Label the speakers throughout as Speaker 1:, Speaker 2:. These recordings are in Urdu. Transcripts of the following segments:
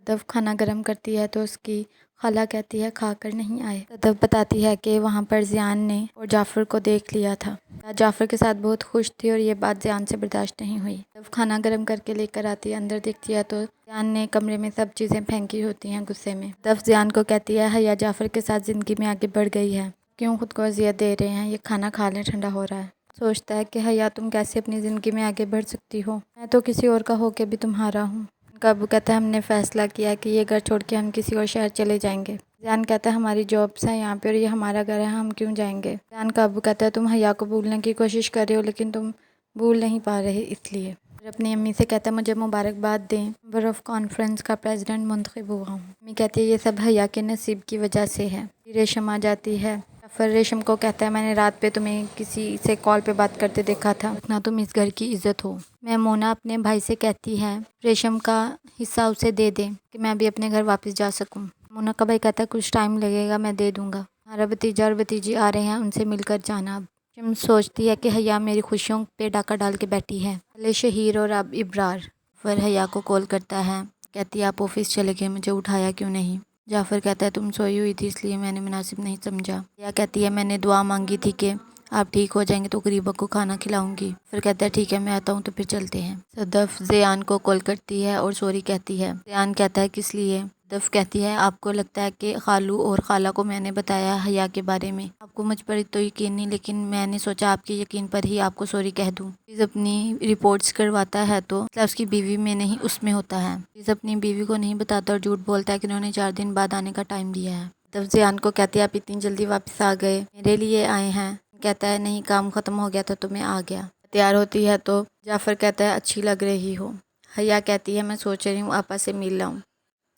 Speaker 1: صدف کھانا گرم کرتی ہے تو اس کی خالہ کہتی ہے کھا کر نہیں آئے۔ صدف بتاتی ہے کہ وہاں پر زیان نے اور جعفر کو دیکھ لیا تھا۔ جعفر کے ساتھ بہت خوش تھی اور یہ بات زیان سے برداشت نہیں ہوئی۔ صدف کھانا گرم کر کے لے کر آتی ہے، اندر دیکھتی ہے تو زیان نے کمرے میں سب چیزیں پھینکی ہوتی ہیں غصے میں۔ صدف زیان کو کہتی ہے حیا جعفر کے ساتھ زندگی میں آگے بڑھ گئی ہے، کیوں خود کو اذیت دے رہے ہیں، یہ کھانا کھا لیں ٹھنڈا ہو رہا ہے۔ سوچتا ہے کہ حیا تم کیسے اپنی زندگی میں آگے بڑھ سکتی ہو، میں تو کسی اور کا ہو کے بھی تمہارا ہوں۔ ان کا ابو کہتا ہے ہم نے فیصلہ کیا ہے کہ یہ گھر چھوڑ کے ہم کسی اور شہر چلے جائیں گے۔ زیان کہتا ہے ہماری جابس ہیں یہاں پہ اور یہ ہمارا گھر ہے، ہم کیوں جائیں گے۔ زیان کا ابو کہتا ہے تم حیا کو بھولنے کی کوشش کر رہے ہو لیکن تم بھول نہیں پا رہے اس لیے۔ اور اپنی امی سے کہتا ہے مجھے مبارکباد دیں، ممبر آف کانفرنس کا پریزیڈنٹ منتخب ہوا ہوں۔ امی کہتی ہے یہ سب حیا کے نصیب کی وجہ سے ہے۔ ریشم آ جاتی ہے۔ جعفر ریشم کو کہتا ہے میں نے رات پہ تمہیں کسی سے کال پہ بات کرتے دیکھا تھا، اتنا تم اس گھر کی عزت ہو۔ میمونہ اپنے بھائی سے کہتی ہے ریشم کا حصہ اسے دے دیں کہ میں بھی اپنے گھر واپس جا سکوں۔ میمونہ کا بھائی کہتا ہے کچھ ٹائم لگے گا، میں دے دوں گا، ہمارا بھتیجا اور بھتیجی آ رہے ہیں، ان سے مل کر جانا۔ اب ریشم سوچتی ہے کہ حیا میری خوشیوں پہ ڈاکہ ڈال کے بیٹھی ہے، پہلے شہیر اور اب ابرار۔ پھر حیا کو کال کرتا ہے، کہتی ہے آپ آفس چلے گئے، مجھے اٹھایا کیوں نہیں۔ جعفر کہتا ہے تم سوئی ہوئی تھی اس لیے میں نے مناسب نہیں سمجھا۔ حیا کہتی ہے میں نے دعا مانگی تھی کہ آپ ٹھیک ہو جائیں گے تو غریبوں کو کھانا کھلاؤں گی۔ پھر کہتا ہے ٹھیک ہے میں آتا ہوں تو پھر چلتے ہیں۔ صدف زیان کو کال کرتی ہے اور سوری کہتی ہے۔ زیان کہتا ہے کس لیے؟ صدف کہتی ہے آپ کو لگتا ہے کہ خالو اور خالہ کو میں نے بتایا حیا کے بارے میں، آپ کو مجھ پر تو یقین نہیں، لیکن میں نے سوچا آپ کے یقین پر ہی آپ کو سوری کہہ دوں۔ عزیز اپنی رپورٹس کرواتا ہے تو اس کی بیوی میں نہیں اس میں ہوتا ہے۔ عزیز اپنی بیوی کو نہیں بتاتا اور جھوٹ بولتا ہے کہ انہوں نے 4 دن بعد آنے کا ٹائم دیا ہے۔ صدف زیان کو کہتی ہے آپ اتنی جلدی واپس آ گئے، میرے لیے آئے ہیں؟ کہتا ہے نہیں کام ختم ہو گیا تھا تو میں آ گیا۔ تیار ہوتی ہے تو جعفر کہتا ہے اچھی لگ رہی ہو۔ حیا کہتی ہے میں سوچ رہی ہوں آپا سے مل لاؤں۔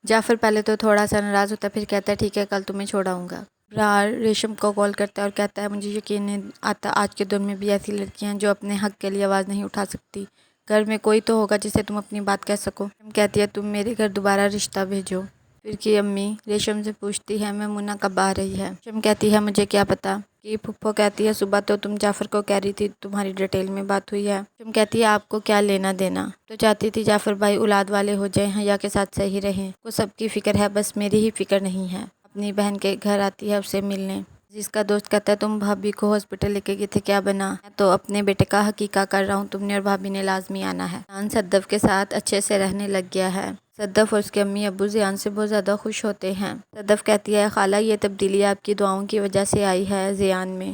Speaker 1: جعفر پہلے تو تھوڑا سا ناراض ہوتا ہے، پھر کہتا ہے ٹھیک ہے کل تمہیں چھوڑاؤں گا۔ برار ریشم کو کال کرتا ہے اور کہتا ہے مجھے یقین نہیں آتا آج کے دور میں بھی ایسی لڑکیاں جو اپنے حق کے لیے آواز نہیں اٹھا سکتی، گھر میں کوئی تو ہوگا جسے تم اپنی بات کہہ سکو۔ ریشم کہتی ہے تم میرے گھر دوبارہ رشتہ بھیجو۔ پھر کی امی ریشم سے پوچھتی ہے میمونہ کب آ رہی ہے؟ ریشم کہتی ہے مجھے کیا پتا۔ کی پھپھو کہتی ہے صبح تو تم جعفر کو کہہ رہی تھی تمہاری ڈیٹیل میں بات ہوئی ہے۔ ریشم کہتی ہے آپ کو کیا لینا دینا، تو چاہتی تھی جعفر بھائی اولاد والے ہو جائیں، حیا کے ساتھ صحیح رہیں، کو سب کی فکر ہے بس میری ہی فکر نہیں ہے۔ اپنی بہن کے گھر آتی ہے اسے ملنے۔ جس کا دوست کہتا ہے تم بھابھی کو ہاسپٹل لے کے گئے تھے کیا بنا؟ میں تو اپنے بیٹے کا حقیقہ کر رہا ہوں، تم نے اور بھابھی نے لازمی آنا ہے۔ زیان صدف کے ساتھ اچھے سے رہنے لگ گیا ہے۔ صدف اور اس کے امی ابو زیان سے بہت زیادہ خوش ہوتے ہیں۔ صدف کہتی ہے خالہ یہ تبدیلی آپ کی دعاؤں کی وجہ سے آئی ہے زیان میں۔